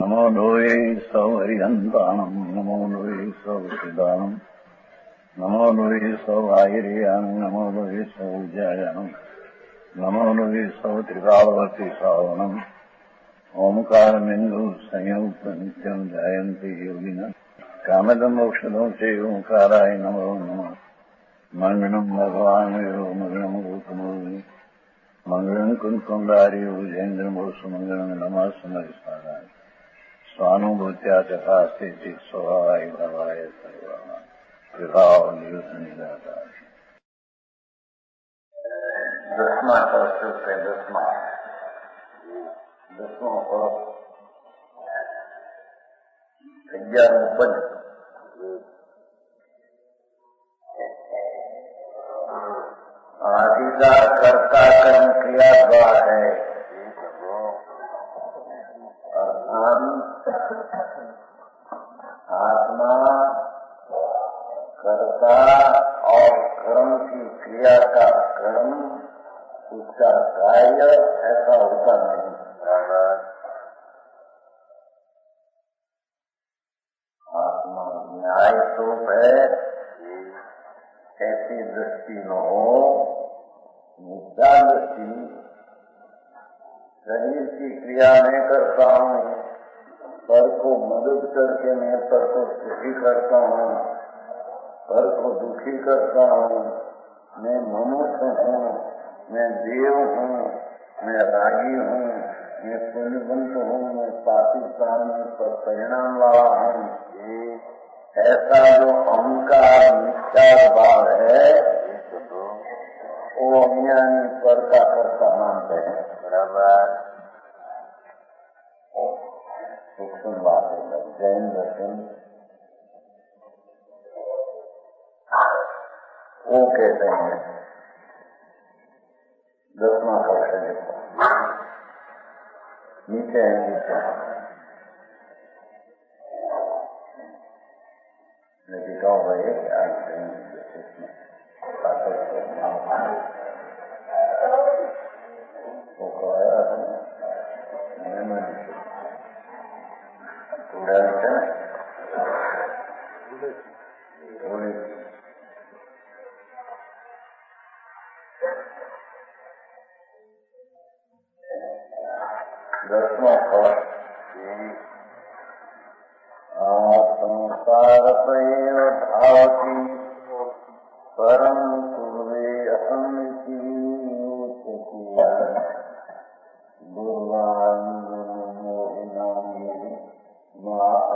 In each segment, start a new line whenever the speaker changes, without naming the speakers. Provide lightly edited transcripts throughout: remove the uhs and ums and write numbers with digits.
नमो लोये सौहरिहन्ताणम् नमो लोये सौहृदानम् नमो लोये सौभागिर्यानम् नमो लोये सौजायानम् नमो लोये सौत्रिकालवती सावनम् ओंकारमिन्दु संयुक्त नित्यम् जायन्ति योगिनः कामदम् मोक्षदम् च ओंकाराय नमो नमः मङ्गलम् भगवान् वीरो मङ्गलम् रूपमोहि मङ्गलम् कुन्कुण्डारि भुजेन्द्रमोसु मङ्गलम् नमः समरिसाराय स्वानुभूत्या तथा स्थिति स्वभावाय भवाय सर्वः विभाव निदाता 10वां कौशल से 10वां और 11 पद आदिदा कर्ता कर्म क्रिया द्वार है आत्मा कर्ता और कर्म की क्रिया का कर्म उसका कार्य ऐसा होता नहीं। आत्मा न्याय स्वरूप है, ऐसी दृष्टि न हो। नित्या दृष्टि शरीर की क्रिया नहीं करता हूँ, पर को मदद करके मैं पर को सुखी करता हूँ, पर को दुखी करता हूँ, मैं मनुष्य हूँ, मैं देव हूँ, मैं रागी हूँ, मैं पुण्यवंत हूँ, मैं पापी प्राणी पर परिणाम वाला हूँ। ऐसा जो अहंकार मिथ्या भाव है वो अज्ञानी पर का कर्ता मानते हैं। बराबर सूक्ष्म बात है। जैन दर्शन वो कहते हैं 10वां कौशल नीचे लेकिन कहो भाई आज वो कहा संसारतैव धावति परं कुर्वे असंति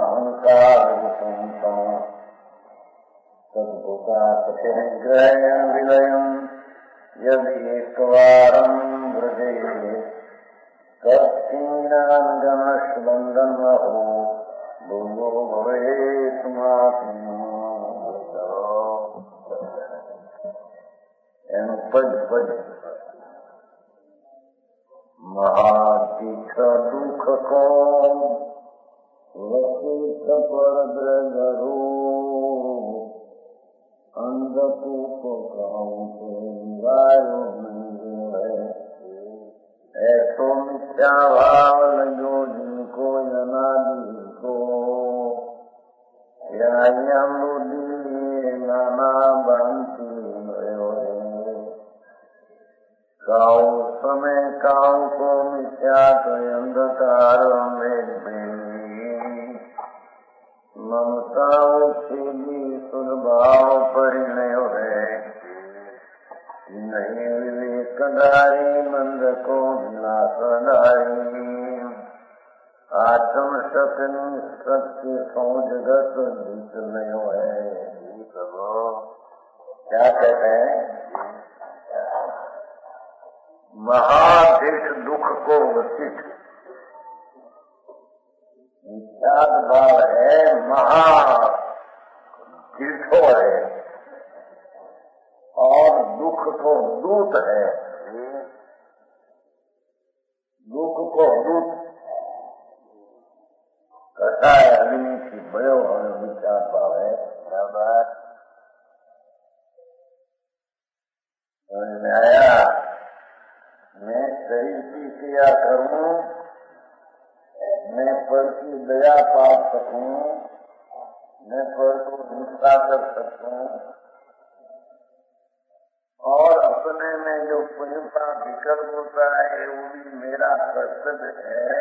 अहंकार तद्भुतापतिनिग्रहं विलयं यदि एकवारं व्रजेत् तत्क्षीणानुगमस्बन्धनमहो भूयो भवेत् महात्मा। पद महादीख दुख को वसिष्ठ पर द्रगरो अंधकूप कहूँ तो गायो है। ऐसो मिथ्या भाव लगो जिनको अनादि को नाना बंती काऊ समय काऊ को मिथ्या तो अंधकार में ममता उछेली सुरभाव परिणय है। नहीं विवेकदारी मंद को विनाशदारी आत्म सत्य सौ जगत विचलयो है। क्या कहते हैं? महादीठ दुख को वसिष्ठ विख्यात भाव है, महातीर्थो है और दुख को दूत है। दुख को दूत कसाय अग्नि की बयो विचार भाव है। बराबर समझ में आया? मैं शरीर की क्रिया करूं, मैं पर की दया पा सकूं, मैं पर को हिंसा कर सकूं और अपने में जो पुण्य का विकल्प होता है वो भी मेरा कर्तव्य है,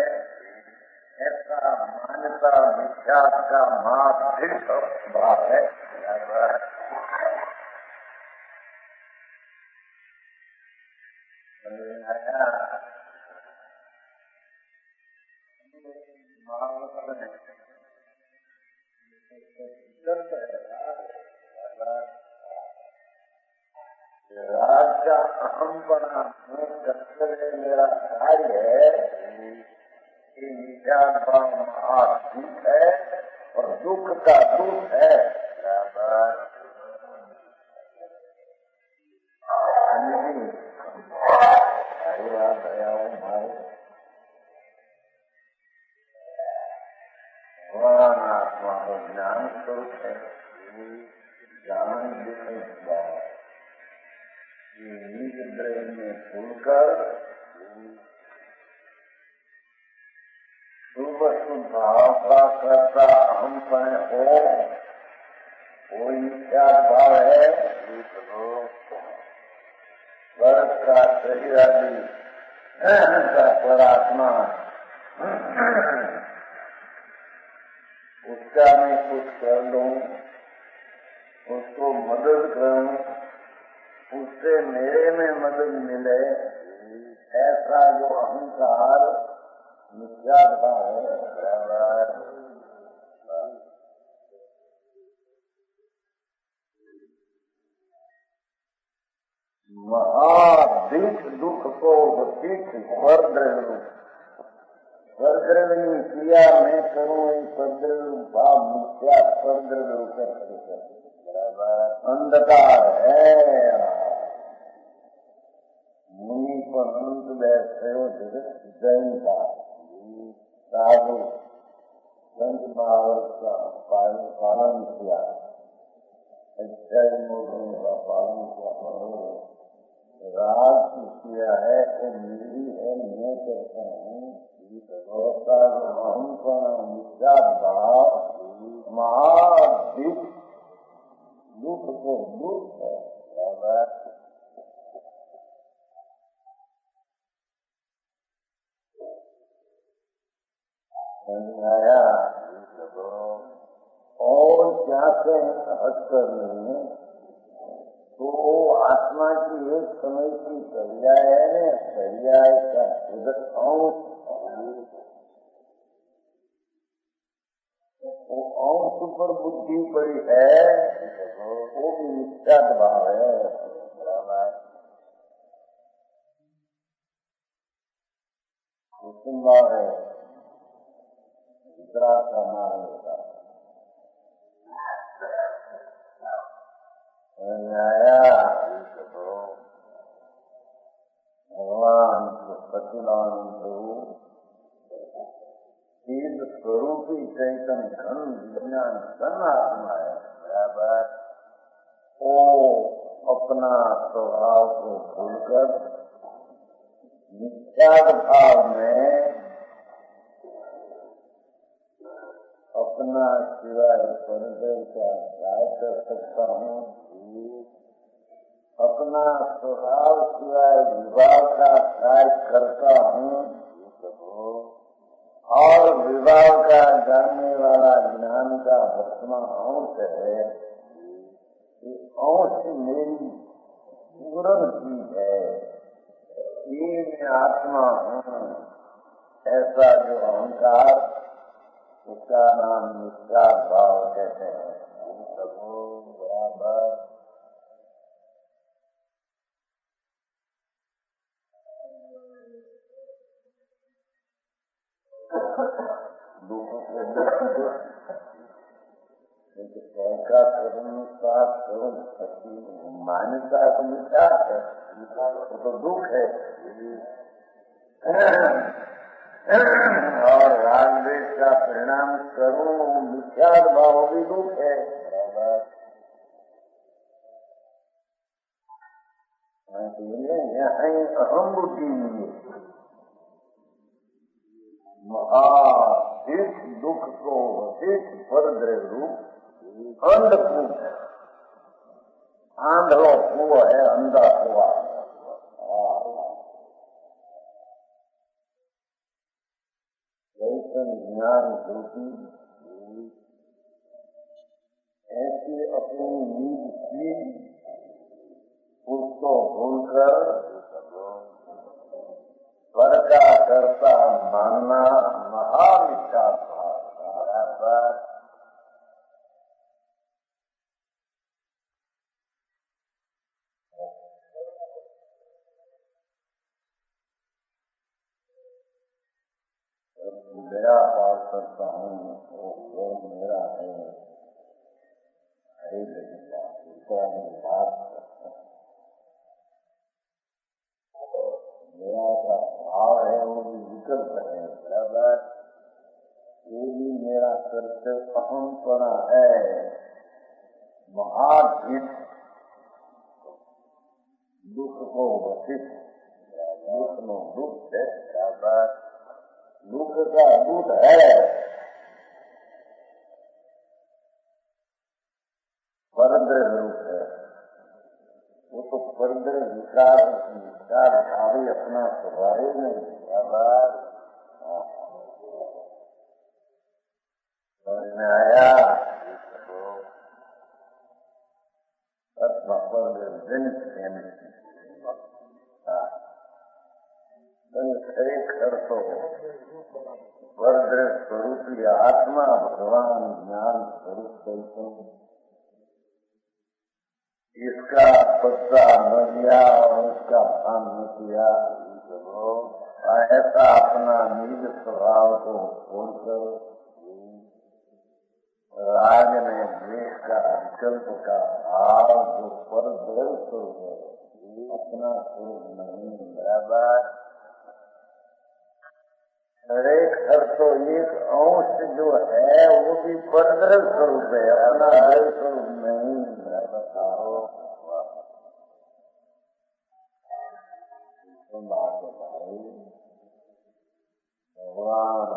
ऐसा मान्यता विख्यात का माध्यिक भाव है। राज का अहमपना में कर्तव्य मेरा कार्य है, ये विचार भाव महादुख है और दुख का दुख है। भगवान आत्मा को ज्ञान स्वरूप है, ज्ञान निज ब्रेन में खुलकर सुवस्तु भाव का करता हम पने हो, कोई क्या भाव है, वर्ग का शरीर आदि का परात्मा, उसका मैं कुछ कर लूं, उसको मदद करूं, उससे मेरे में मदद मिले, ऐसा जो अहंकार मिथ्या भाव है। महादीठ दुख को स्वर्द्रवनी क्रिया मैं करूँ, स्वर्द्रव भाव मिथ्या स्वर्द्रव अंधकार है। मुनि पर अंत बैठे जगत जैन का साधु संत महावर का पालन किया, जैन मोहन का पालन किया, राज किया है वो मेरी है, मैं कहता हूँ हम मिथ्या भाव महादीप दुख को दुख है। आया और क्या से हट कर नहीं तो आत्मा की एक समय की पर्याय है, पर्याय का अंश, वो अंश पर बुद्धि पड़ी है, वो भी मिथ्या भाव है। है दूसरा का मार्ग का भगवान सचिदानंद सिद्ध स्वरूपी चैतन्य घन विज्ञान सन आत्मा है, बराबर वो अपना स्वभाव को भूलकर मिथ्या भाव में अपना सिवाय परदेव का कार्य कर सकता हूँ, अपना स्वभाव सिवाय विवाह का कार्य करता हूँ और विवाह का जानने वाला ज्ञान का वर्तमा अंश है, ये अंश मेरी पूर्ण चीज है, ये मैं आत्मा हूँ, ऐसा जो अहंकार उसका नाम मिथ्या भाव कहते हैं। बराबर का मान्यता तो मिथ्या है, तो दुख है और रागद्वेष का परिणाम करूं मिथ्या भाव भी दुख है। यहाँ अहम बुद्धि महादीप दुख को वशिष्ठ पर रूप अंधकूप आंधो कुआ है अंधा कुआ ज्ञान ज्योति ऐसी अपनी नींद की उसको भूलकर पर का करता मानना महामिथ्या बराबर मेरा पास करता हूँ वो मेरा है मेरा का भाव है वो भी विकल्प है बराबर ये भी मेरा कर्तव्य अहंपना है महाधिक दुख को वशिष्ठ दुख नो दुख है बराबर दुख का दूत है परद्रह रूप है वो तो परद्रह विचार भावी अपना स्वभाव नहीं बराबर समझ में आया खरेखर तो परद्रह स्वरूप आत्मा भगवान ज्ञान स्वरूप इसका पत्ता न दिया और उसका भान न किया ऐसा अपना निज स्वभाव को छोड़कर राग में द्वेष का विकल्प का भाव जो परद्रह स्वरूप है अपना स्वरूप नहीं बराबर खरेखर तो एक अंश जो है वो भी परद्रह स्वरूप है अपना द्रव्य स्वरूप नहीं बताओ भगवान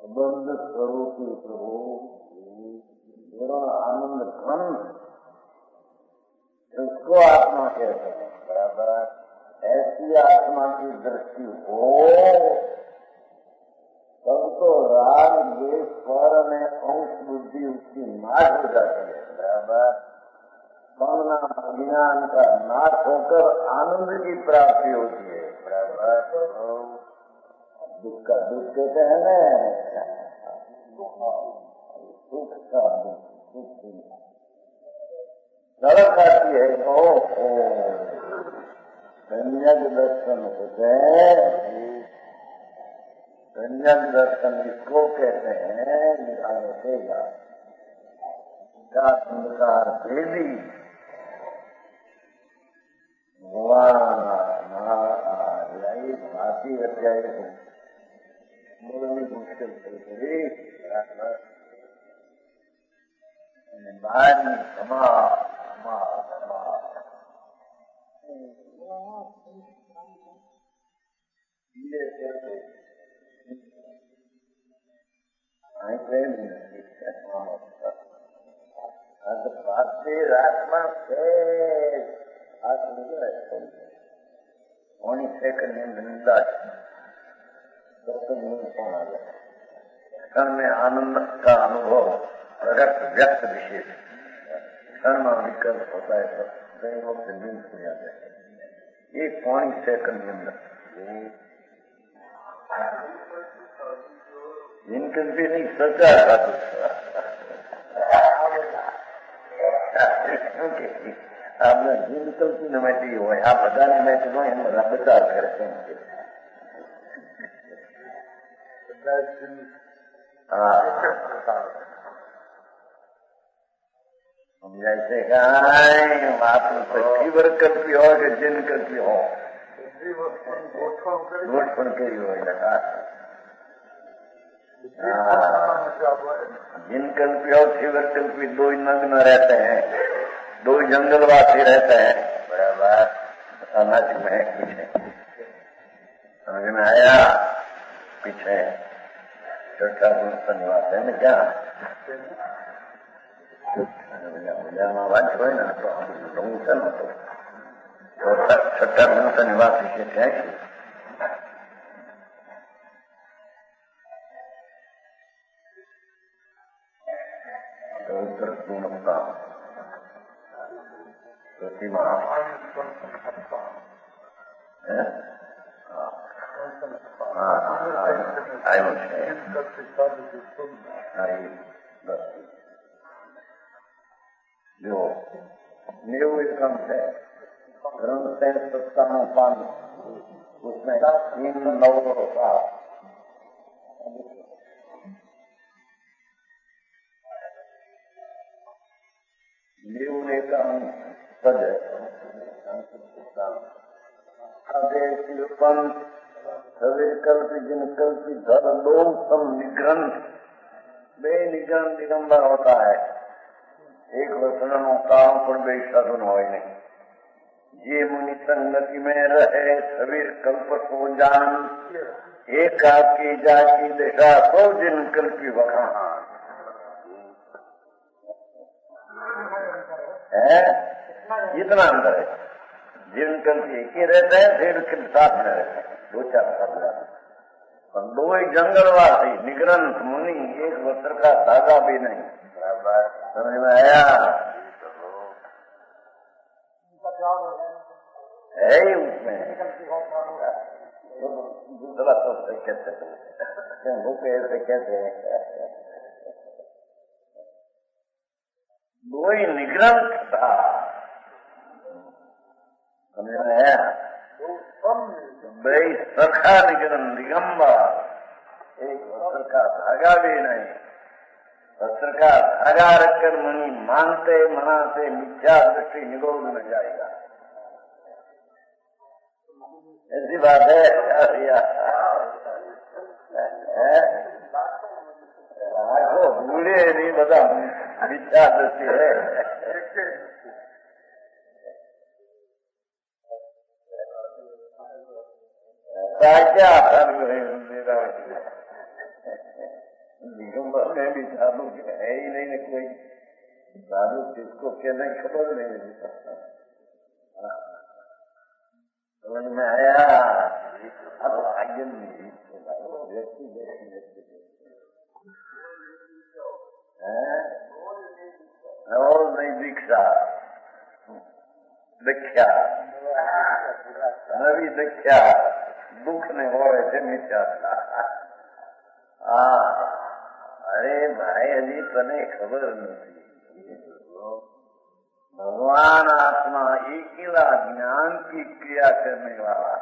बंद स्वरूप प्रभु आनंद खंड उसको आत्मा कहते हैं बराबर ऐसी आत्मा की दृष्टि हो तब तो राग द्वेष पर में अंश बुद्धि उसकी नाश हो जाती है बराबर कामना अज्ञान का नाश होकर आनंद की प्राप्ति होती है बराबर दुख का दुख कहते हैं ना सुख का दुख सड़क आती है संयग दर्शन होते हैं संयग दर्शन इसको कहते हैं निकालेगा का संस्कार देवी भगवान भाती अध्याय बोलनी मुश्किल करी बारी क्षमा क्षमा क्षमा आत्मा से सेकंड निंदा क्षण में आनंद का अनुभव प्रगट व्यक्त विशेष क्षण में विकल्प होता है तो कई लोग से नींद हो जाते हैं एक पौनी सेकंड के अंदर जिनकल भी नहीं सोचा आपने जिनकल की नमैती हो आप बता नमैती हो हम रबता करते हैं जैसे आप फीवर कल्पी हो कि जिन कल्पी हो घोटपन के ही हो जिन कल्पी हो फीवर कल्पी दो ही नग्न रहते हैं दो ही जंगलवासी रहते हैं बराबर सामाजिक में पीछे समझ में आया पीछे छठा गुण निवास है क्या मजाમાં વાત હોય ને તો હું છે ને તો છઠ્ઠા ગુણ નિવાસ વિશે ત્યાં છે ગુણવત્તા આવ્યો છે जो न्यू विक्रम है ग्रंथ से सत्तानु पान उसमें 3 9 न्यू विक्रम पद सविकल्पी जिनकल्पी धर दो सम निग्रंथ बे निग्रंथ दिगंबर होता है एक वचन कारण पर बे साधन हो नहीं ये मुनि संगति में रहे सवीर कल्प सो जान एक आपकी जाति दिशा सो जिन कल्पी वखान है इतना अंदर है जिन कल्पी एक ही रहता है फिर के साथ में रहते हैं 2-4 शब्द और 2 ही जंगलवासी निग्रंथ मुनि एक वस्त्र का धागा भी नहीं समझ में आया है ही उसमें दूसरा शब्द कहते हैं वो कैसे कहते हैं 2 ही निग्रंथ था समझ में आया भाई सखा निग्रंथ दिगंबर एक वस्त्र का धागा भी नहीं वस्त्र का धागा रखकर मुनि मानते मनाते मिथ्या दृष्टि निरोध में जाएगा ऐसी बात है आखो बूढ़े नहीं बता मिथ्या दृष्टि है क्या मेरा दिगंबर में भी साधु है ही नहीं ना कोई साधु किसको कहना खबर नहीं समझ में आया अब आगे नहीं व्यक्ति और नहीं दीक्षा दीक्षा नवी दीक्षा दुख ने हो रहे थे मिथ्या अरे भाई अभी तने खबर नहीं भगवान आत्मा अकेला ज्ञान की क्रिया करने वाला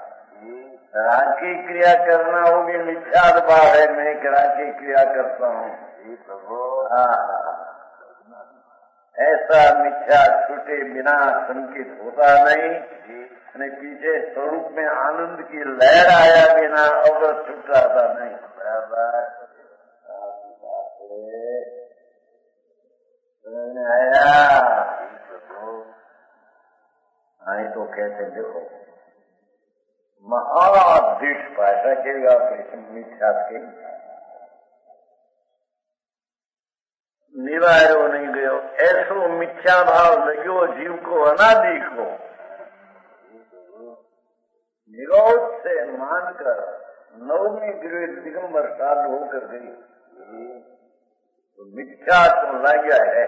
राग की क्रिया करना होगी मिथ्या भाव है मैं राग की क्रिया करता हूँ ऐसा मिथ्या छूटे बिना संकित होता नहीं ने पीछे स्वरूप में आनंद की लहर आया बिना अवगत छूटा था नहीं बराबर आया आई तो कहते देखो महादीठ भाषा के मिथ्या के निवारो नहीं गयो ऐसो मिथ्या भाव लग्यो जीव को अनादि को निरोध से मानकर नवमी गृह दिगंबर साधु होकर गई तो मिथ्या तो लाग्या है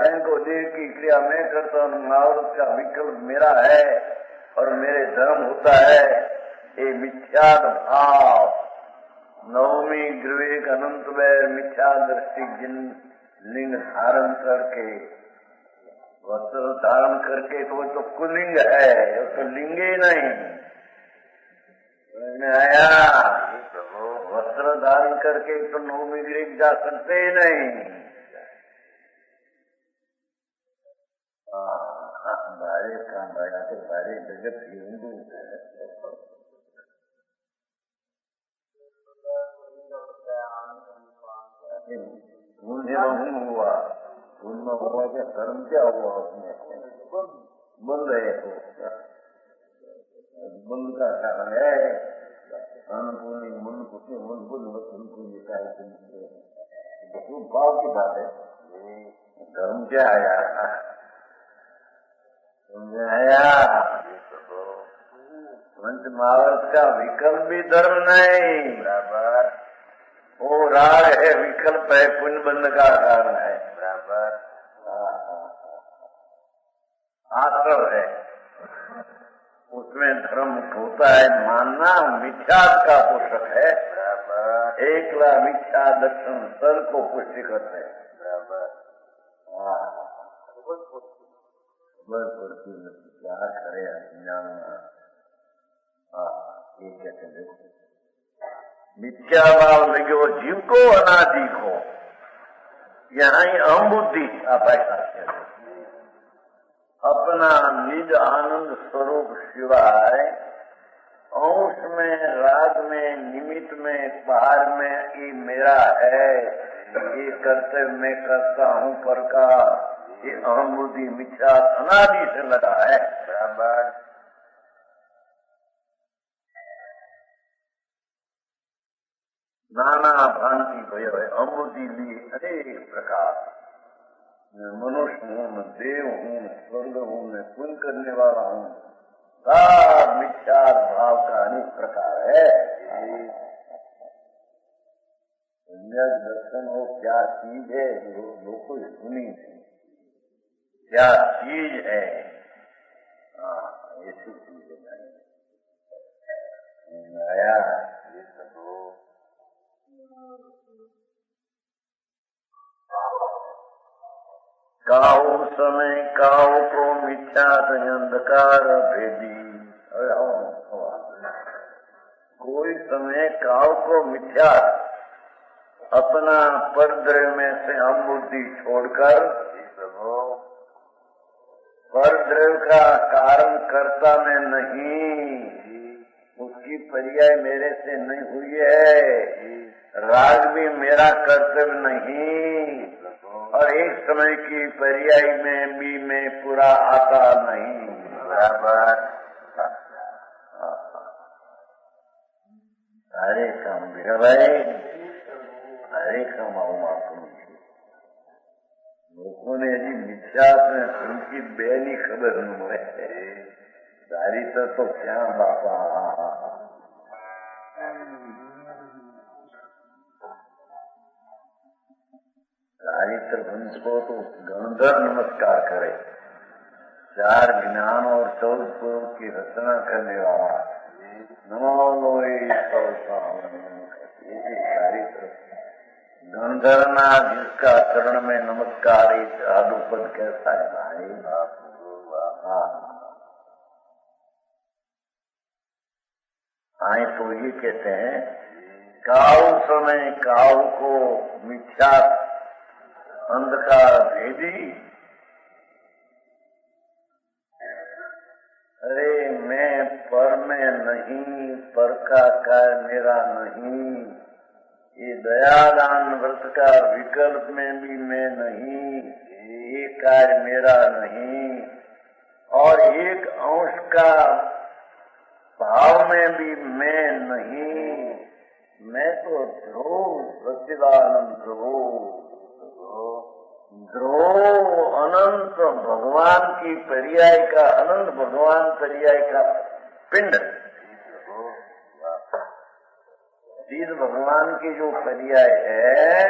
इनको देह की क्रिया मैं करता हूँ औरत का विकल्प मेरा है और मेरे धर्म होता है ये मिथ्या भाव नवमी गृह अनंत वैर मिथ्या दृष्टि जिन लिंग धारण करके वस्त्र धारण करके तो वो तो कुलिंग है वो तो लिंग ही नहीं आया वस्त्र धारण करके तो नवमी गृह जा सकते ही नहीं भारे काम भाड़ा तो भारे जगत हिंदू हुआ उनमें हुआ क्या कर्म क्या हुआ उसमें बंद है बंद का कारण है अन्नपूर्णी मन पुण्य मन पुण्य वचन पुण्य का बहुत भाव की बात है। धर्म क्या आया समझाया पंच महावत का विकल्प भी धर्म नहीं बराबर। वो राग है, विकल्प है, पुण्य बंध का कारण है बराबर। आश्रव है, उसमें धर्म होता है मानना। मिथ्या का पोषक है बराबर। एकला मिथ्या दर्शन सर को पुष्टि करते हैं बराबर। क्या करे अज्ञान। ये कहते देखो मिथ्या भाव लगे जीव को अनादि को, यहाँ ही अहम बुद्धि आप ऐसा अपना निज आनंद स्वरूप शिवाय अंश में, राग में, निमित्त में, बाहर में ये मेरा है, ये कर्तव्य मैं करता हूँ पर का, ये अहम बुद्धि मिथ्या अनादि से लगा है बराबर। नाना भांति भयो है, अमृति ली अनेक प्रकार। मैं मनुष्य हूँ, मैं देव हूँ, स्वर्ग हूँ, मैं पुण्य करने वाला हूँ, सब मिथ्या भाव का अनेक प्रकार है। सम्यक दर्शन हो क्या चीज है, लोग को सुनी क्या चीज है। ऐसी चीज है आया ये सब हो। काऊ समय काऊ को मिथ्या अंधकार भेदी। कोई समय काऊ को मिथ्या अपना परद्रव्य में से हम बुद्धि छोड़कर परद्रव्य का कारण कर्ता में नहीं, उसकी पर्याय मेरे से नहीं हुई है। राग भी मेरा कर्तव्य नहीं और एक समय की पर्याय में भी मैं पूरा आता नहीं बराबर। हरे काम बिगड़े, हरे काम आऊ लोगों ने जी मिथ्या में उनकी बेनी खबर न हुए सारी तो क्या बापा। साहित्य वंश को तो गंधर्व नमस्कार करे, 4 ज्ञान और 14 पुरुष की रचना करने वाला नमो लोई साहित्य गंधर्वना जिसका चरण में नमस्कार आदुपद कैसा है भाई। तो ये कहते हैं काऊ समय काऊ को मिथ्या अंधकार भेदी। अरे मैं पर में नहीं, पर का कार्य मेरा नहीं, ये दयादान व्रत का विकल्प में भी मैं नहीं, ये कार्य मेरा नहीं, और एक अंश का भाव में भी मैं नहीं। मैं तो ध्रुव सच्चिदानंद ध्रुव अनंत भगवान की पर्याय का, अनंत भगवान पर्याय का पिंड, चीज भगवान की जो पर्याय है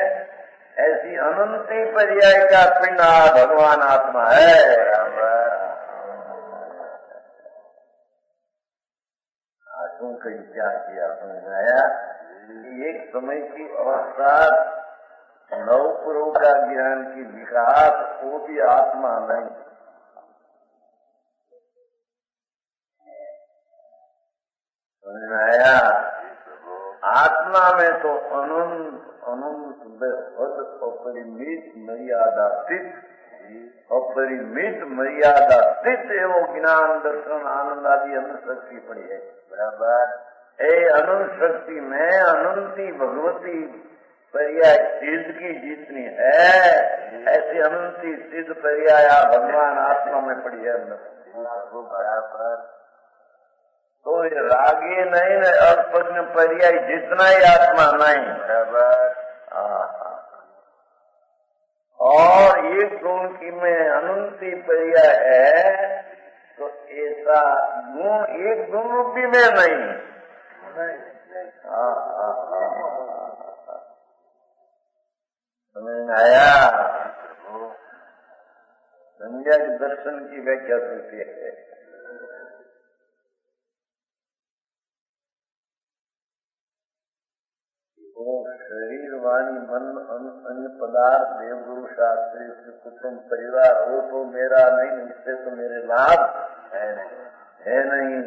ऐसी अनंत ही पर्याय का पिंड भगवान आत्मा है। आशों का क्या किया समझाया। एक समय की अवस्था नवपुरों का ज्ञान की विकास, वो भी आत्मा नहीं। समझाया। आत्मा में तो अनंत अनंत बेहद अपरिमित मर्यादा स्थित, अपरिमित मर्यादा स्थित एवं ज्ञान दर्शन आनंद आदि अनंत शक्ति पड़ी है बराबर। अनंत शक्ति में अनंती भगवती पर्याय सिद्ध की जितनी है ऐसी अनंती सिद्ध पर्याय भगवान आत्मा में पड़ी है बराबर। तो ये रागी नहीं न अल्पज्ञ पर्याय जितना ही आत्मा नहीं बराबर। और एक गुण की में अनंती पर्याय है, तो ऐसा गुण एक गुण रूपी में नहीं। समझ में आया? संज्ञा के दर्शन की व्याख्या होती है। वो शरीर वाणी मन अन्य पदार्थ देवगुरु शास्त्री कुटुंब परिवार हो तो मेरा नहीं, इससे तो मेरे लाभ है नहीं।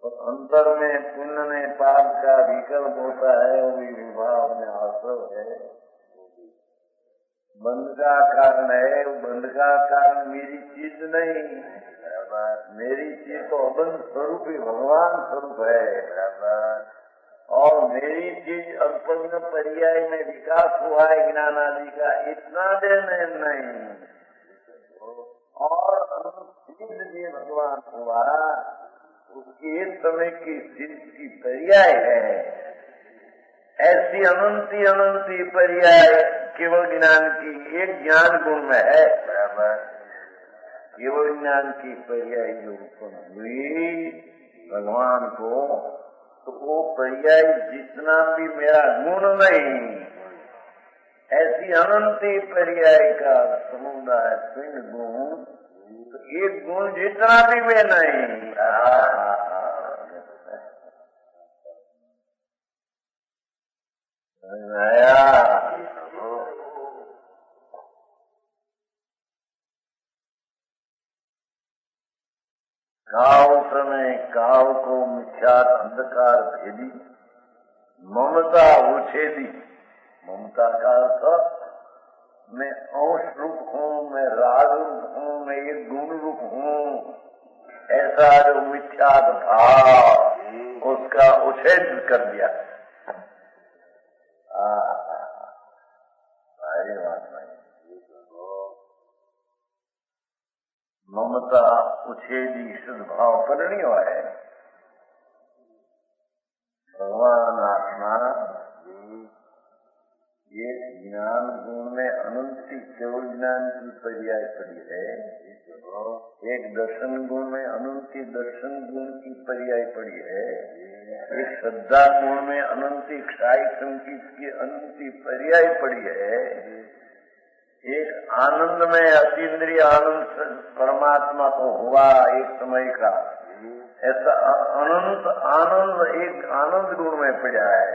तो अंतर में पुण्य में पाप का विकल्प होता है, वो भी विभाव में आश्रय है। बंध का कारण है, वो बंध का कारण मेरी चीज नहीं, मेरी चीज तो अबंध स्वरूप ही भगवान स्वरूप है। और मेरी चीज अल्पज्ञ पर्याय में विकास हुआ है ज्ञान आदि का, इतना देने नहीं। और चीज भी भगवान हुआ, उसकी एक समय की चीज की पर्याय है। ऐसी अनंती पर्याय केवल ज्ञान की एक ज्ञान गुण में है। केवल ज्ञान की पर्याय जो उत्पन्न हुई भगवान को, तो वो पर्याय जितना भी मेरा गुण नहीं, ऐसी अनंती पर्याय का समुदाय पिंड गुण, तो एक गुण जितना भी मैं नहीं। काव समय काव को मिथ्यात अंधकार भेदी, ममता उछेदी। ममता का अर्थ मैं अंश रूप हूँ, मैं राग रूप हूँ, मैं एक गुण रूप हूँ, ऐसा जो मिथ्यात भाव उसका उछेद कर दिया। सारी बात नहीं। ममता उछेदी शुद्ध भाव करनी है। भगवान आत्मा ये ज्ञान गुण में अनंती केवल ज्ञान की पर्याय पड़ी है। एक दर्शन गुण में अनंती दर्शन गुण की पर्याय पड़ी है। एक श्रद्धा गुण में अनंती क्षाई संगीत की अनंती पर्याय पड़ी है। एक आनंद में अतीन्द्रिय आनंद परमात्मा को हुआ एक समय का, ऐसा अनंत आनंद एक आनंद गुण में पड़ा है।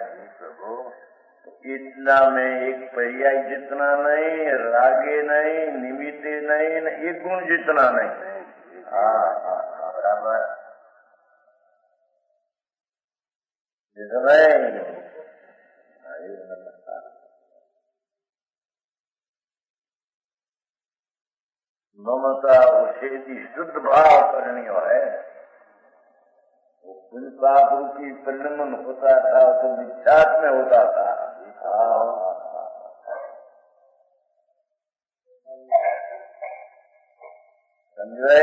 इतना में एक पर्याय जितना नहीं, रागे नहीं, निमित्ते नहीं, एक गुण जितना नहीं। बराबर ममता उछेदी शुद्ध भाव करनी है। वो पुण्यपाप रूपी परिणमन होता था तो मिथ्यात्व में होता था। समझे?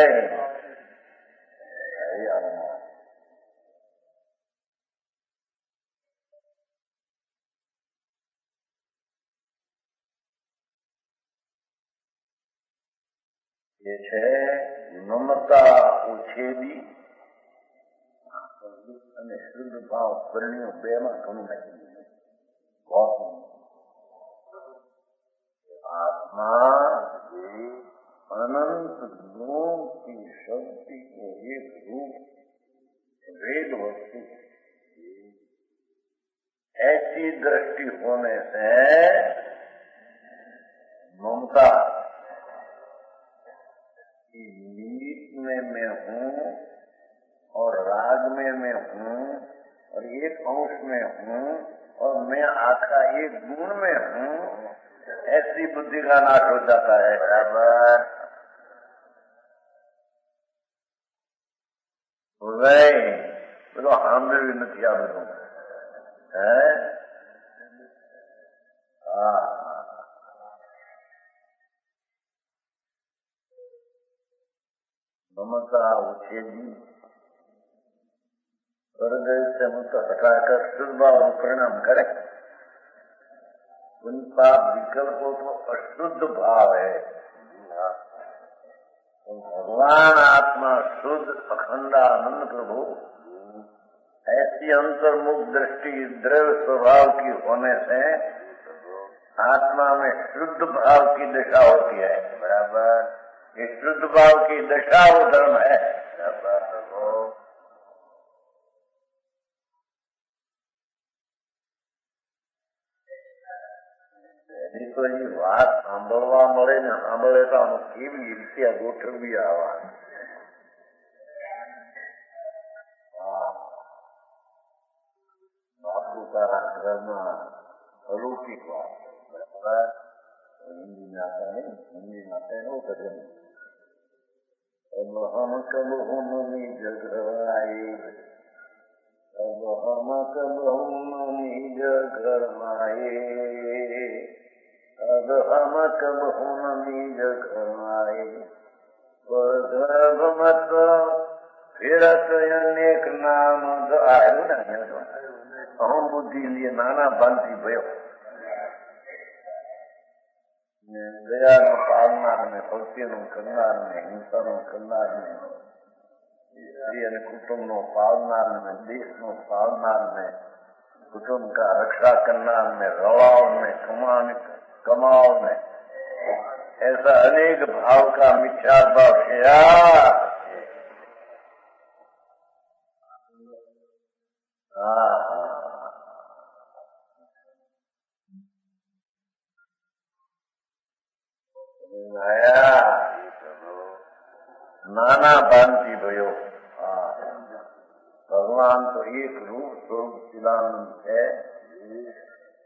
ये है ममता उछेदी અને શુદ્ધ ભાવ પરણ્યો બેમાં ઘણું નાખી बहुत आत्मा अनंत गुणों की शक्ति को एक रूप वेद वस्तु ऐसी दृष्टि होने से ममता की नीत में मैं हूँ और राग में मैं हूँ और एक अंश में हूँ और मैं आखा एक गुण में हूँ, ऐसी बुद्धि का नाश हो जाता है। बराबर बोलो हम भी नहीं आ बोलो है। ममता उछेदी स्वर्ग से मुक्त हटाकर शुद्ध भाव में परिणाम करे। उन पाप विकल्पों तो अशुद्ध भाव है। तो भगवान आत्मा शुद्ध अखंड आनंद प्रभु ऐसी अंतर्मुख दृष्टि द्रव्य स्वभाव की होने से आत्मा में शुद्ध भाव की दशा होती है। बराबर, ये शुद्ध भाव की दशा वो धर्म है। तो ये बात सांभळवा મળે ને સાંભળે તો આનું કેવી રીતે ગોઠવવી આવા બાપુ તારા ઘરમાં અલૌકિક વાત બરાબર हिंदी में आता है, हिंदी में आता है वो कदम अब हम कब हम निज घर आए, अब हम कब हम निज घर आए, अब हम कब हम निज घर आए, पर गर्भ मत फिरत अनेक नाम आयु ना अहम बुद्धि लिए नाना बंती भयो दया पालनार ने भक्ति करनार ने हिंसा करनार ने स्त्री અને કુટુંબનો પાલનાર ને દેશનો પાલનાર ને कुटुंब का रक्षा करनार ने रवाव ने कमाओ ने ऐसा अनेक भाव का मिथ्या भाव किया। नाना भांति भयो। भगवान तो एक रूप स्वरूप चिदानंद है,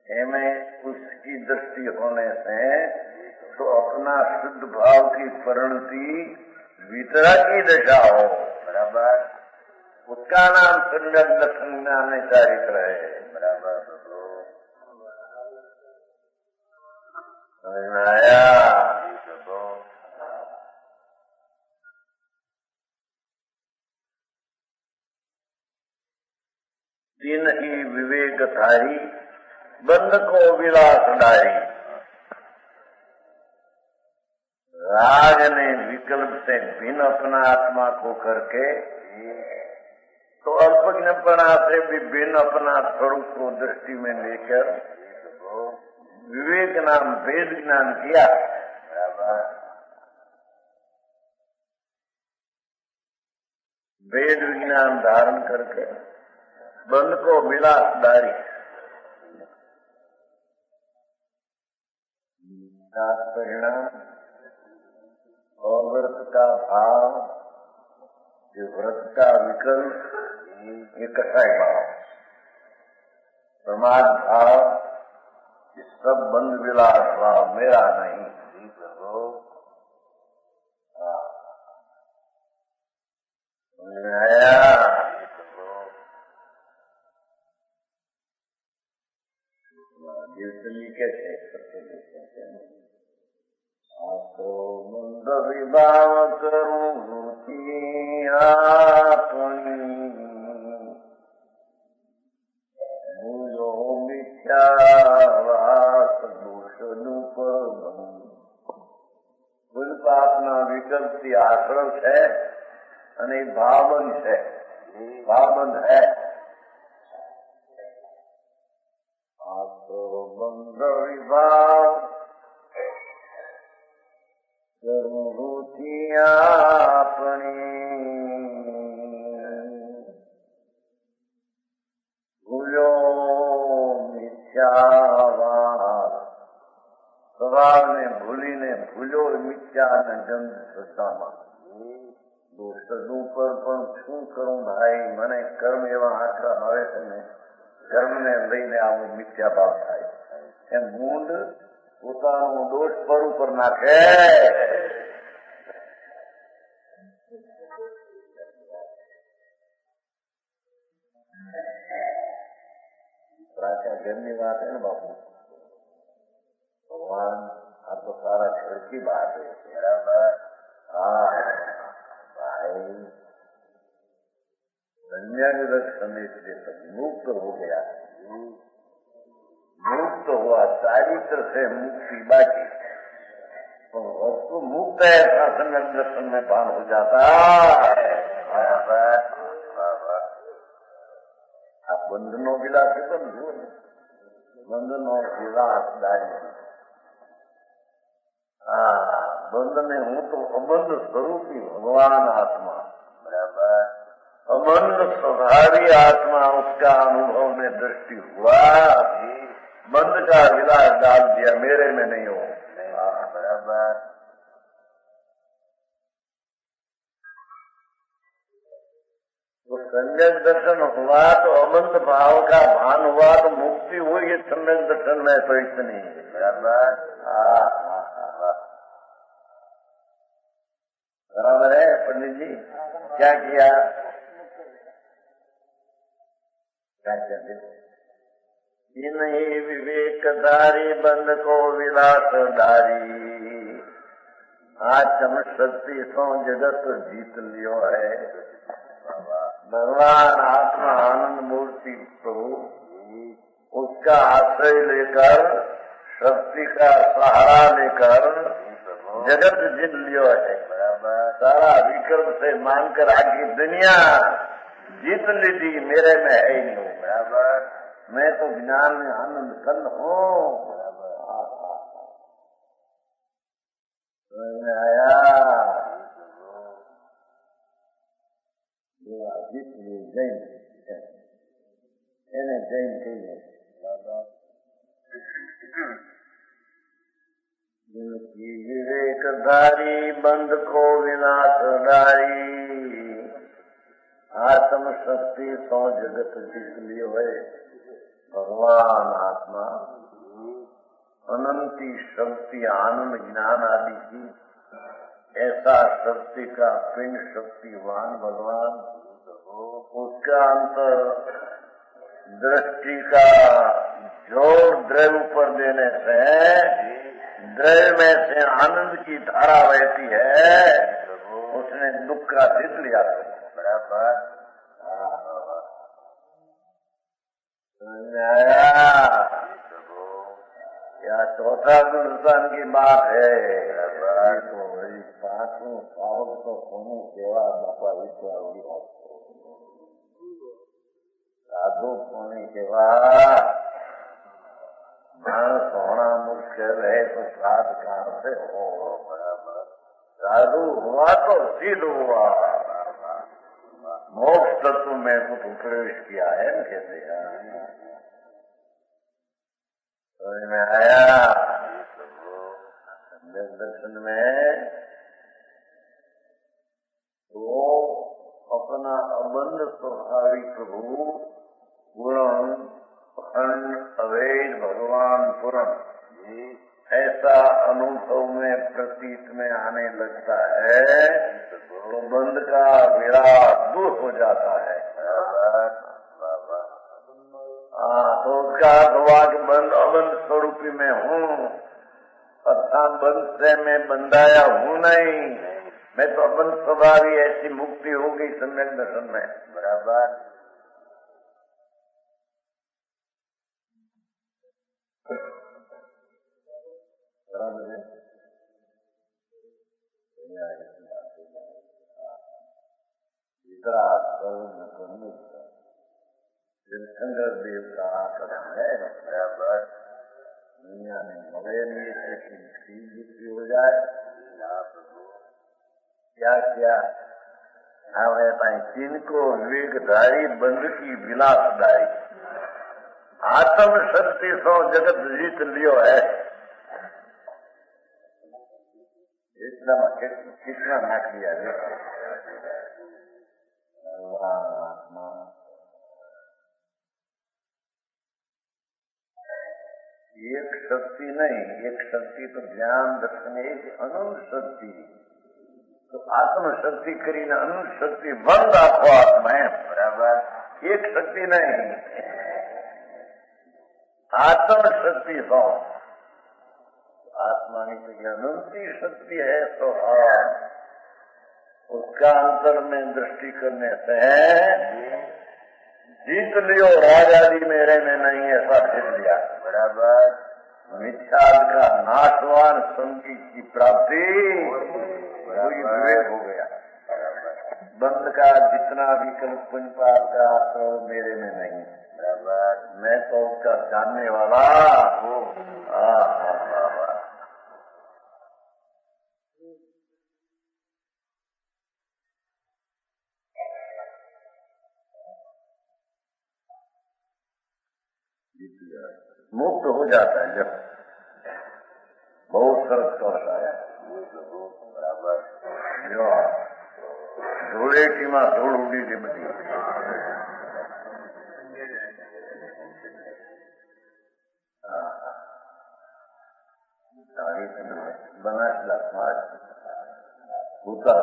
एमें उसकी दृष्टि होने से तो अपना शुद्ध भाव की परिणति वितरा की दशा हो। बराबर, उसका नाम सम्यक दर्शन ज्ञान चारित्र है। बराबर, आया तीन ही विवेक धारी बंद को विलास डारी। राग ने विकल्प से भिन्न अपना आत्मा को करके तो अल्पज्ञपना से भी भिन्न अपना स्वरूप को दृष्टि में लेकर विवेक नाम वेद ज्ञान किया। वेद विज्ञान धारण करके बंद को विलासदारी परिणाम और व्रत का भाव, ये व्रत का विकल्प ये कसाई भाव, प्रमाद भाव, ये सब बंद विलास भाव मेरा नहीं। कैसे करते देते हैं आपको मंद विभाव करूं अपनी भूलो मिथ्यावास दोष कुल पापना विकल्प की आश्रम है અને ભાવબંધ છે, ભાવબંધ है। बंद विभाव रुचिया अपनी भूलो मिथ्यावास स्वभाव ने भूली ने भूलो मिथ्या ने जन्म श्रद्धा दोस्तों पर शू करूं भाई मने कर्म एवं आखरा हवे छे कर्म ने लईने आवो मिथ्या भाव थाय एम मूंड पोतानो दोष पर ऊपर नाखे। प्राचा घरनी बात है ना बापू, भगवान आप तो सारा घर की बात है। बराबर, हाँ भाई संयम दर्शन इसलिए सब मुक्त हो गया, मुक्त हुआ, चारित्र से मुक्ति बाकी, तो वस्तु मुक्त है ऐसा संयम दर्शन में पान हो जाता है। आप बंधनों विलास से बंधु, बंधनों विलासदारी, बंधन में हूँ तो अबंध स्वरूपी भगवान आत्मा, बराबर अबंध स्वभावी आत्मा, उसका अनुभव में दृष्टि हुआ, बंध का विलास डाल दिया, मेरे में नहीं हो, बराबर। तो सम्यक दर्शन हुआ तो अबंध भाव का भान हुआ तो मुक्ति हुई, ये सम्यक दर्शन में तो इतनी, बराबर। बराबर है पंडित जी, क्या किया, क्या कहते, नहीं विवेकधारी बंध को विलासधारी, आत्म शक्ति सो जगत जीत लियो है। भगवान आत्मा आनंद मूर्ति प्रभु, उसका आश्रय लेकर, शक्ति का सहारा लेकर जगत जीत लियो है। सारा विकल्प से मानकर आगे दुनिया जीत ली थी, मेरे में है ही नहीं, बराबर। मैं तो ज्ञान में आनंद कल हूँ, आया जीत ली जैन, એને જૈન કહીએ, जिनकी विवेकधारी बंध को विनाशधारी, आत्म शक्ति सौ जगत जीत लियो है। भगवान आत्मा अनंती शक्ति आनंद ज्ञान आदि की, ऐसा शक्ति का पिंड शक्तिवान भगवान, उसका अंतर दृष्टि का जोर द्रव्य पर देने से द्रव्य में से आनंद की धारा बहती है, उसने दुख का जीत लिया, बराबर। या चौथा गुणस्थान की बात है, तो वही पांचों पावक तो सोने सेवा बापा विद्या होगी, साधु होने के बाद मानस होना मुश्किल है, तो साध कहाँ से हो, बराबर। साधु हुआ तो सिद्ध हुआ, मोक्ष तत्व में कुछ प्रवेश किया है, कैसे समझ में आया। दर्शन में तो अपना अबंध स्वाभाविक प्रभु गुण अखंड अवैध भगवान पुरम, ऐसा अनुभव में प्रतीत में आने लगता है, तो बंध का विराट दूर हो जाता है। तो उसका हुआ कि बंध अबंध स्वरूपी में हूँ, तथा बंध से मैं बंधाया हूँ नहीं, मैं तो अबंध स्वभावी, ऐसी मुक्ति हो गई सम्यक दर्शन में, बराबर। शंकर देव का आश्रम है, बराबर। दुनिया में मगन मुक्ति हो जाए, क्या किया, हमें जिनको विवेकधारी बंध की विलासदारी, आत्म शक्ति सो जगत जीत लियो है, इतना कितना नाक लिया आत्मा। एक शक्ति नहीं, एक शक्ति तो ज्ञान दर्शन, एक अनंत शक्ति, तो आत्म शक्ति करी ना अनंत शक्ति बंद आपको आत्मा है, बराबर। एक शक्ति नहीं, आत्म शक्ति हो, आत्मा की अनंती शक्ति है, तो उसका अंतर में दृष्टि करने से जीत लियो राजा जी मेरे में नहीं, ऐसा जीत लिया। बराबर। मिथ्याद का नाशवान संगीत की प्राप्ति वही विवेक हो गया। बंद का जितना भी कल्पन पाप का तो मेरे में नहीं। बराबर। मैं तो उसका जानने वाला हूँ। मुक्त हो जाता है जब बहुत सरस कौश आया। बराबर। जो धूड़े की माँ धूड़ उड़ी की बनी बना भूता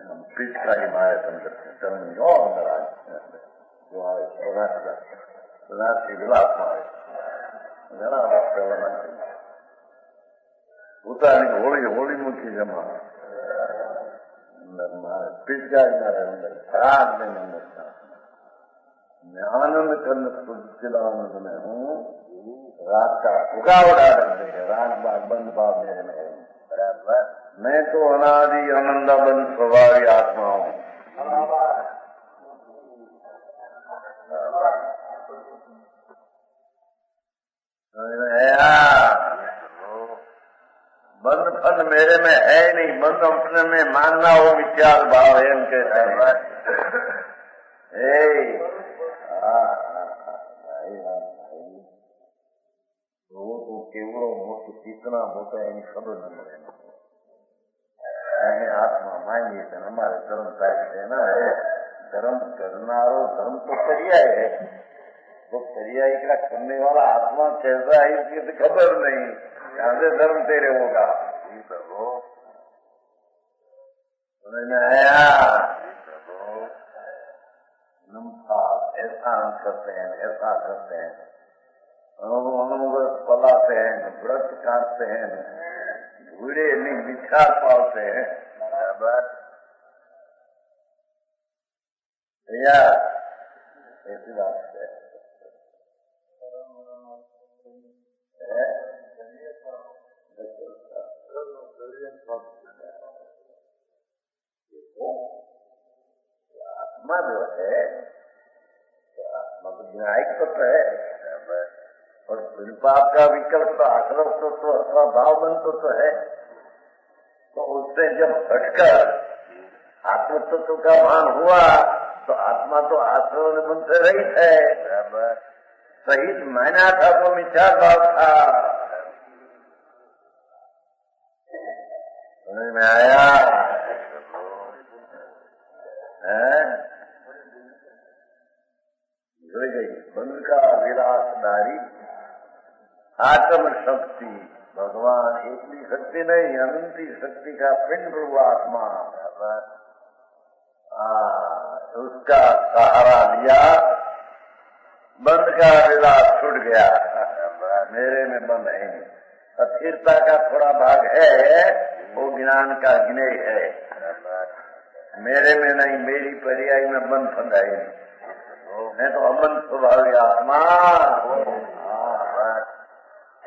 हम पिचकारी मारे अंदर से और अंदर आए जो आए राशि विलास मारे घना પોતાની હોળી હોળી મૂકી જમા પિચકારી મારે અંદર ખરાબ ને आनंद करने सच्चिदानंद में हूँ। रात का रुकावट आ रही है, रात बाग बंद भाव मेरे में है। बराबर। मैं तो अनादि आनंदा बंद स्वभावी आत्मा हूँ। बंद फल मेरे में है नहीं, बंद अपने में मानना हो मिथ्यार भाव है उनके। वो तो केवड़ो मोटो कितना होता है इनकी खबर न મળે। आत्मा मांगी है हमारे धर्म साहित्य है ना, धर्म करनारो धर्म तो करिया है, वो करिया एकड़ा करने वाला आत्मा कैसा है इसकी तो खबर नहीं। यहाँ से धर्म तेरे होगा समझ में आया। नमस्कार ऐसा हम करते हैं, ऐसा करते हैं, पलाते हैं, व्रत काटते हैं, भूरे नहीं विचार पालते हैं। बराबर भैया ऐसी बात है। आत्मा जो है आत्मा तो न्यायिक तत्व है और पाप का विकल्प तो आश्रव तत्व अथवा भाव बंध तो है। तो उससे जब हटकर आत्म तत्व का भान हुआ तो आत्मा तो आश्रव बंध से रहित है। बराबर। सहित माना था तो मिथ्या भाव था। समझ में आया है? बंद का विलासदारी आत्म शक्ति भगवान एकली शक्ति नहीं, अनंती शक्ति का पिंड हुआ आत्मा। उसका सहारा लिया, बंद का विलास छूट गया। मेरे में बंद है, अस्थिरता का थोड़ा भाग है, वो ज्ञान का ज्ञेय है। मेरे में नहीं, मेरी पर्याय में बंद फंदाई। मैं तो अमन स्वभावी आत्मा।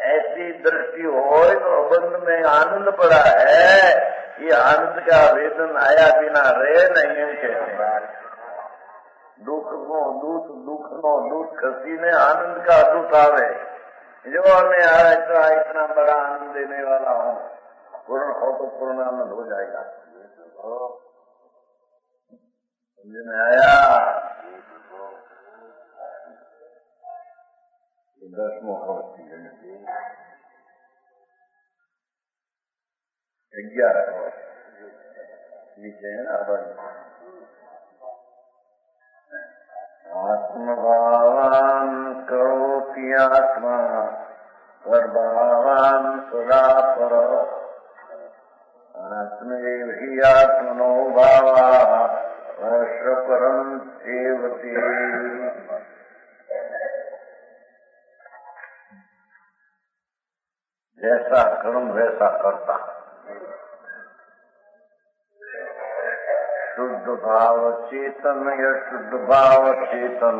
ऐसी दृष्टि हो तो अबंध में आनंद पड़ा है, ये आनंद का वेदन आया बिना रहे नहीं कहते। दुख नो दूत खसी ने आनंद का दूत आवे। जो मैं इतना बड़ा आनंद देने वाला हूँ, पूर्ण हो तो पूर्ण आनंद हो जाएगा। समझ में आया? 10वां होती है 11 नीचे है ना। आत्मभावान करोति आत्मा सर्वभावान सदा पर आत्मैव हि आत्मनो भावा परम सेवते। जैसा कर्म वैसा करता। शुद्ध भाव चेतन अशुद्ध भाव चेतन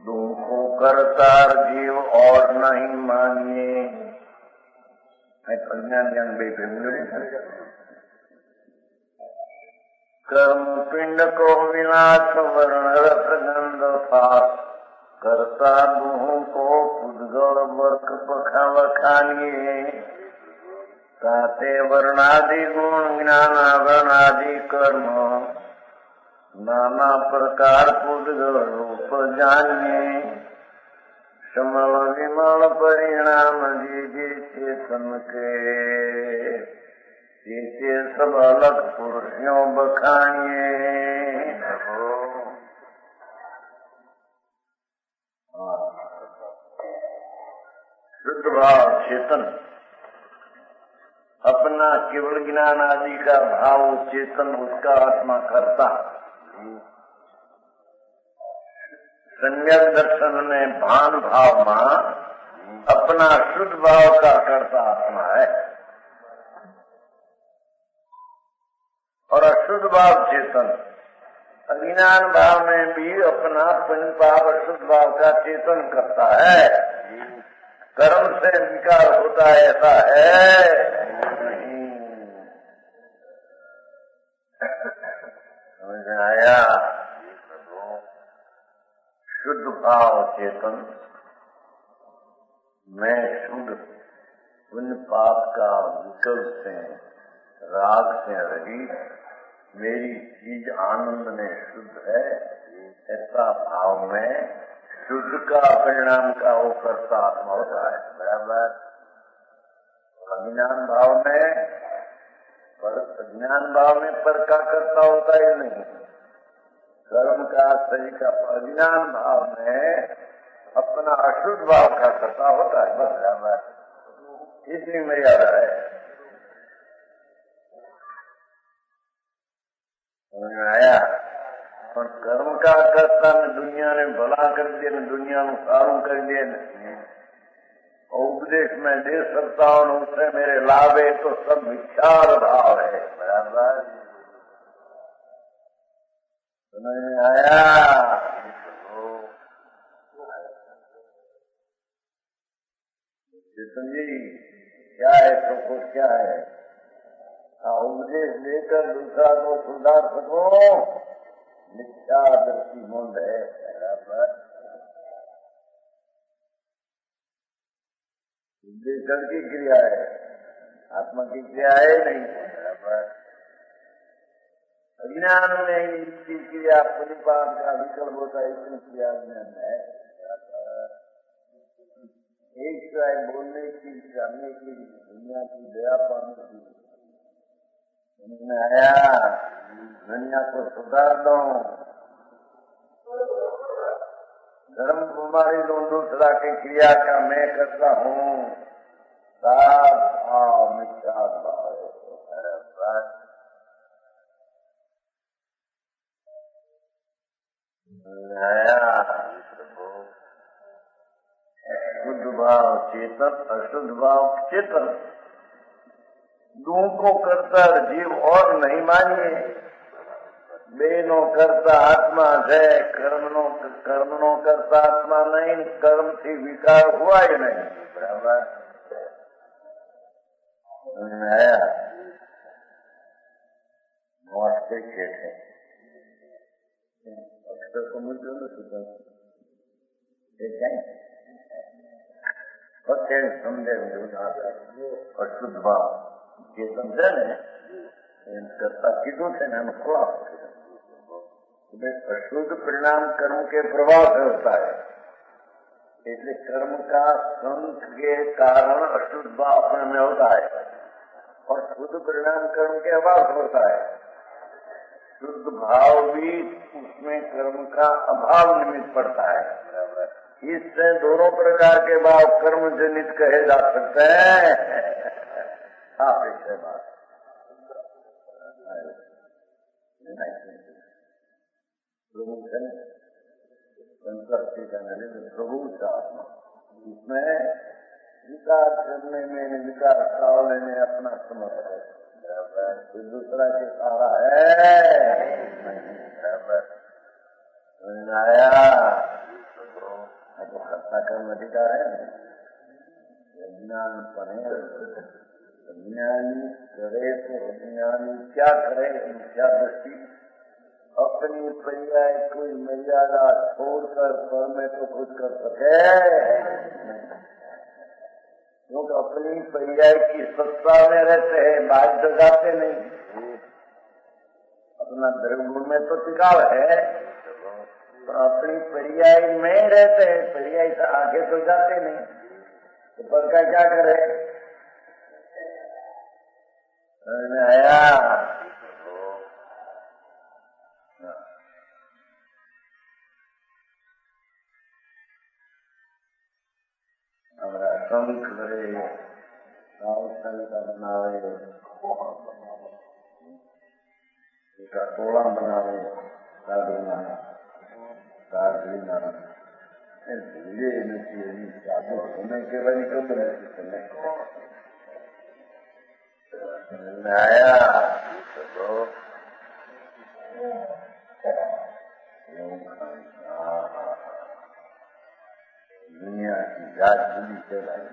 दोनों को करतार जीव और नहीं मानिए। प्रज्ञान ज्ञान कर्म पिंड को विनाश वर्ण रस गंध फास करता दोहों को पुद्गल वर्क बखानिए। ताते वर्णादि गुण ज्ञानावरणादि कर्म नाना प्रकार पुद्गल रूप जानिए। समल विमल परिणाम जी चेतन के जैसे सब अलग पुरुषों बखानिए। शुद्ध भाव चेतन अपना केवल ज्ञान आदि का भाव चेतन उसका आत्मा करता। सम्यक दर्शन में भान भाव में अपना शुद्ध भाव का करता आत्मा है और अशुद्ध भाव चेतन। अज्ञान भाव में भी अपना पंचभाव अशुद्ध भाव का चेतन करता है। कर्म से विकार होता है ऐसा है नहीं। समझ में आया? शुद्ध भाव चेतन मैं शुद्ध पुण्य पाप का विकल्प से राग से रहित मेरी चीज आनंद में शुद्ध है ऐसा भाव में शुद्ध का परिणाम का वो करता आत्मा होता है। बराबर अज्ञान भाव में अज्ञान भाव में पर का करता होता ही नहीं। कर्म का सही का अज्ञान भाव में अपना अशुद्ध भाव का करता होता है। बस बराबर इतनी मर्यादा है। समझ में आया? और कर्म का करता में दुनिया ने भला कर दिया न दुनिया में सारू कर दिया न और उपदेश में दे सकता हूँ उससे मेरे लाभ है तो सब विचार भाव है। बराबर समझ में आया? समझी क्या है तो कुछ क्या है? उपदेश देकर दूसरा को सुधार सको मिथ्या दृष्टि मुंड है। बराबर उपदेश की क्रिया है आत्मा की क्रिया है नहीं। बराबर अज्ञान में इसकी क्रिया पुण्यपाप का विकल्प होता है इसमें क्रिया ज्ञान है। एक तो है बोलने की करने की दुनिया की दया पाने की। समझ में आया? दुनिया को सुधार दो धर्म कुमारी दो दूसरा की क्रिया का मैं करता हूँ साफ भाव मिथ्या भाव शुद्ध भाव चेतन अशुद्ध भाव चेतन दोनों को करता जीव और नहीं मानिए। बेनो करता आत्मा है कर्मनो करता आत्मा नहीं। कर्म से विकार हुआ ही नहीं। बराबर आया? वास्तविक खेत है अक्षर को मुझे समझे अशुद्ध भाव ये समझे न करता किधों से न खुला अशुद्ध परिणाम कर्म के प्रभाव से होता है। इसलिए कर्म का संत के कारण अशुद्ध भाव अपने में होता है और शुद्ध परिणाम कर्म के अभाव से होता है। शुद्ध भाव भी उसमें कर्म का अभाव निमित्त पड़ता है। इससे दोनों प्रकार के भाव कर्म जनित कहे जा सकते हैं। आप एक बात प्रभु का आत्मा इसमें विकार करने में विकार टालने में अपना समर्थ है। दूसरा के सहारा है आया तो खत्ता कर्म अधिकार है। अज्ञान पढ़े अज्ञानी करे तो अज्ञानी क्या करे, क्या दृष्टि अपनी पर्याय कोई मर्यादा छोड़कर पर में तो कुछ कर सके, क्योंकि अपनी पर्याय की सत्ता में रहते हैं, बाहर तो जाते नहीं। अपना द्रव्य में तो टिकाव है, तो अपनी पर्याय में रहते हैं, पर्याय से आगे तो जाते नहीं, तो पर का क्या करे। आया हमारा शंख करे, सावधान का बनावे, उसका टोला बनावे, ये नहीं साधु होने के बाद कब आया दुनिया की जात बुरी चलाई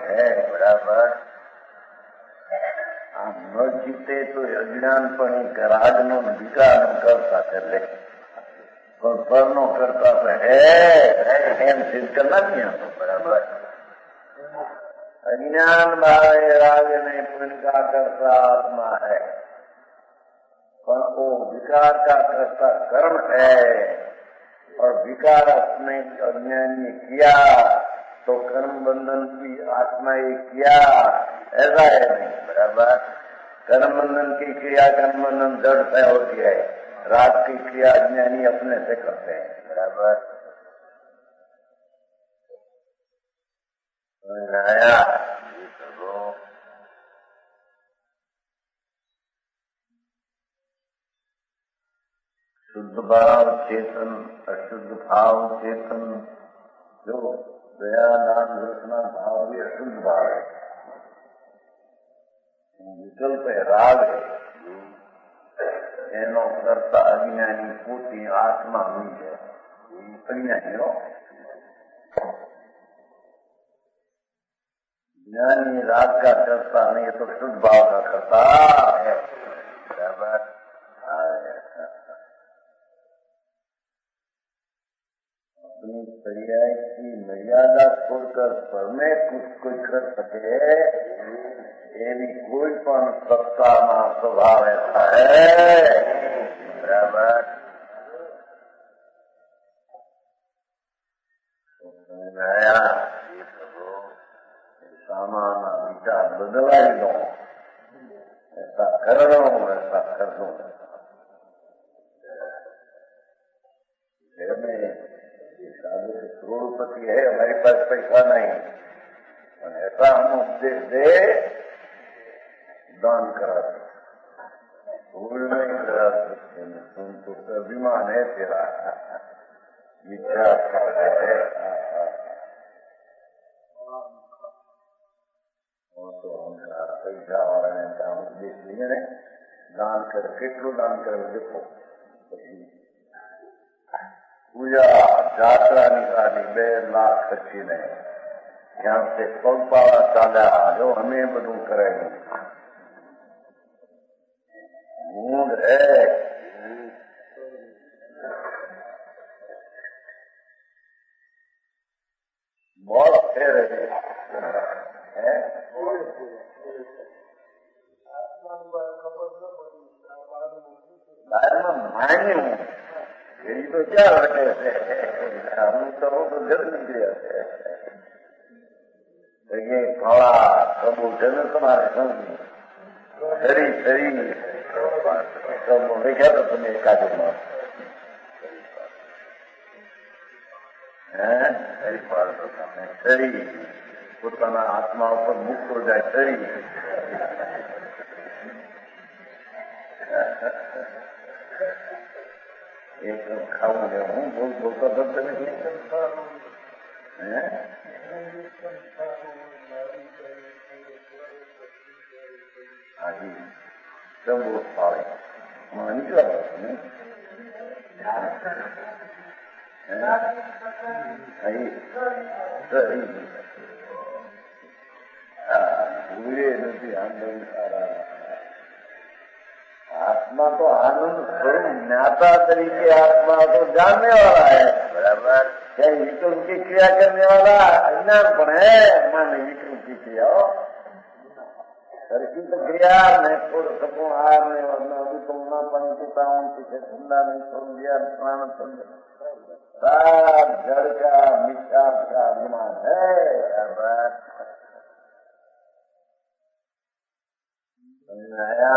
है बराबर। આમ ન જીતે તો અજ્ઞાનપણી કરાજનો વિકાર કરતા કરે, પણ પરનો કરતા એમ સિદ્ધ કરના નહીં હતો બરાબર। अज्ञान भावे राग में पुण्य का करता आत्मा है, पर वो विकार का करता कर्म है, और विकार अपने अज्ञान ने किया तो कर्म बंधन की आत्मा ही किया, ऐसा है नहीं बराबर। कर्म बंधन की क्रिया कर्म बंधन जड़ से होती है, राग की क्रिया अज्ञानी अपने से करते हैं बराबर। आया शुद्ध भाव चेतन, अशुद्ध भाव चेतन, जो दया दान रचना भाव भी अशुद्ध भाव है, विकल्प है, राग है, एनो करता अज्ञानी पूती आत्मा हुई है, अज्ञानी हो। ज्ञानी राग का करता नहीं है तो शुद्ध भाव का करता है बराबर। अपनी पर्याय की मर्यादा छोड़कर पर में कुछ कर सके, ये भी कोई पण सत्ता में स्वभाव ऐसा है बराबर। आया सामान विचार बदलाई दो, ऐसा कर लो ऐसा कर दो। साधु के करोड़पति है, हमारे पास पैसा नहीं, ऐसा हम उपदेश दे दान करा दो, भूल नहीं करा सकते, तुम तो अभिमान है तेरा, विचार है तो पैसा वाला उपदेश लिए ने दान कर, કેટલું દાન કરે देखो। पूजा यात्रा निकाली 2 लाख खर्ची ने, यहाँ से पगपाला चाला जो हमें बधु करे मूड है। बहुत फेर है मान्य हूँ, यही तो क्या रखे थे, हम तो जल निकले थे, ये फला सब जन तुम्हारे संग शरी शरी सब देखा तो तुम्हें एकाध शरी પોતાના આત્મા ઉપર મુક્ત हो जाए शरी। एक खाऊंगा हूँ बोलता था हाँ जी सब वो पावे निकला पूरे नहीं आनंद सारा आत्मा तो आनंद स्वरूप ज्ञाता तरीके आत्मा तो जानने वाला है बराबर। क्या विक्रम की क्रिया करने वाला अज्ञानपण है माने विक्रम की क्रिया करकी तो क्रिया मैं छोड़ सकूं हारने वरना अभी तुम न पंचता हूँ किसे ठंडा नहीं छोड़ दिया प्राण सब जड़ का मिथ्या का अभिमान है बराबर। आया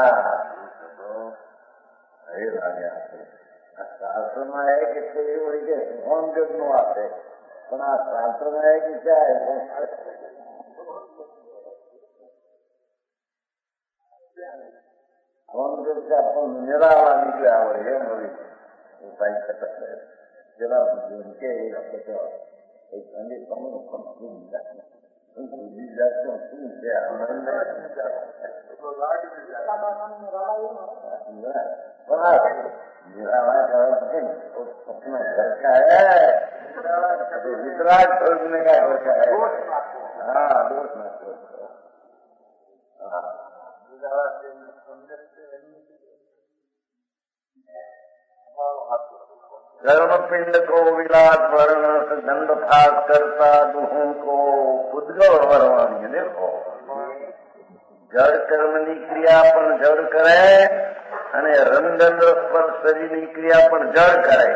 शास्त्र में है कि फोन जब आते पण आ शास्त्र में है कि क्या है फोन जब से अपन निराला निकले आवड़े जरा उनके एक संगीत अपना घर का है वितराग खोजने का घर का है हाँ दोस्त कर्म पिंड को विलास वर्ण दंड भाग करता दुहों को उद्गव वरवानी देखो जड़ कर्मनी क्रिया पण जड़ करे અને રંગદંડ સ્પર્શ શરીરની ક્રિયા પણ જળ કરે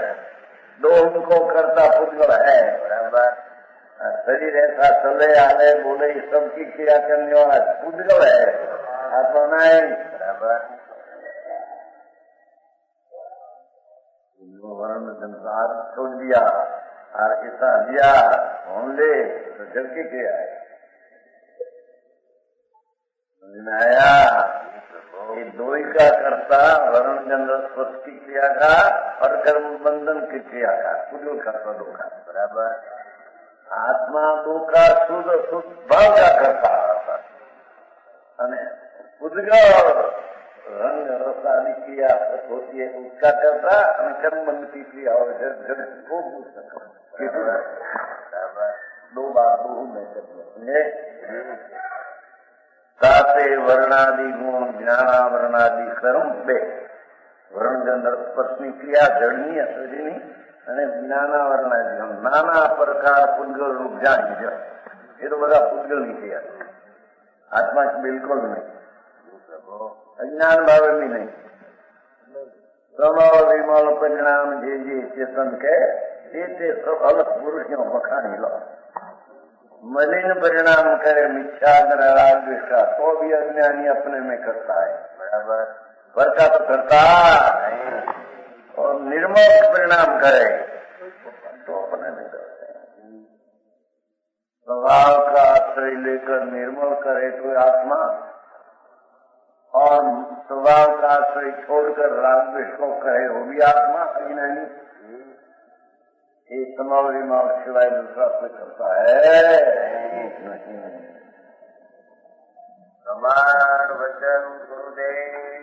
दोनों को करता पुद्गल है बराबर। शरीर ऐसा चले आले बोले सबकी क्रिया करने वाला पुद्गल है आत्मा नहीं बराबर। वर्ण संसार छोड़ दिया और ऐसा दिया होंगे तो जल की क्रिया है आया ये दो ही का करता वर्ण चंद्र स्पर्श की क्रिया का और कर्म बंधन की क्रिया का पुद्गल करता दो का बराबर। आत्मा दो का शुद्ध शुद्ध भाव का करता पुद्गल रंग रस आदि क्रिया होती है उसका करता कर्म बंध की क्रिया और जगत को दो बार दो में करते साते वर्णादि गुण ज्ञानावरणादि कर्म बे वर्ण चंद्र स्पर्शनी क्रिया जड़नी शरीરની અને જ્ઞાનાવરણાદि નાના પ્રકાર પુદ્ગલ રૂપ જાણી જાય એ તો બધા પુદ્ગલની ક્રિયા આત્મા બિલકુલ નહીં અજ્ઞાન ભાવે બી નહીં સ્વભાવ વિમલ પરિણામ જે ચેતન કે તે सब अलग पुरुषों बखानी लो मलिन परिणाम करे मिथ्या राग का तो भी अज्ञानी अपने में करता है बराबर। वर्षा तो करता और निर्मल परिणाम करे तो अपने में करते हैं। स्वभाव का आश्रय लेकर निर्मल करे तो आत्मा और स्वभाव का आश्रय छोड़कर राग द्वेष को करे वो भी आत्मा अज्ञानी ये समावरी मार्ग सिवाय दूसरा कोई करता है नहीं। प्रमाण वचन गुरुदेव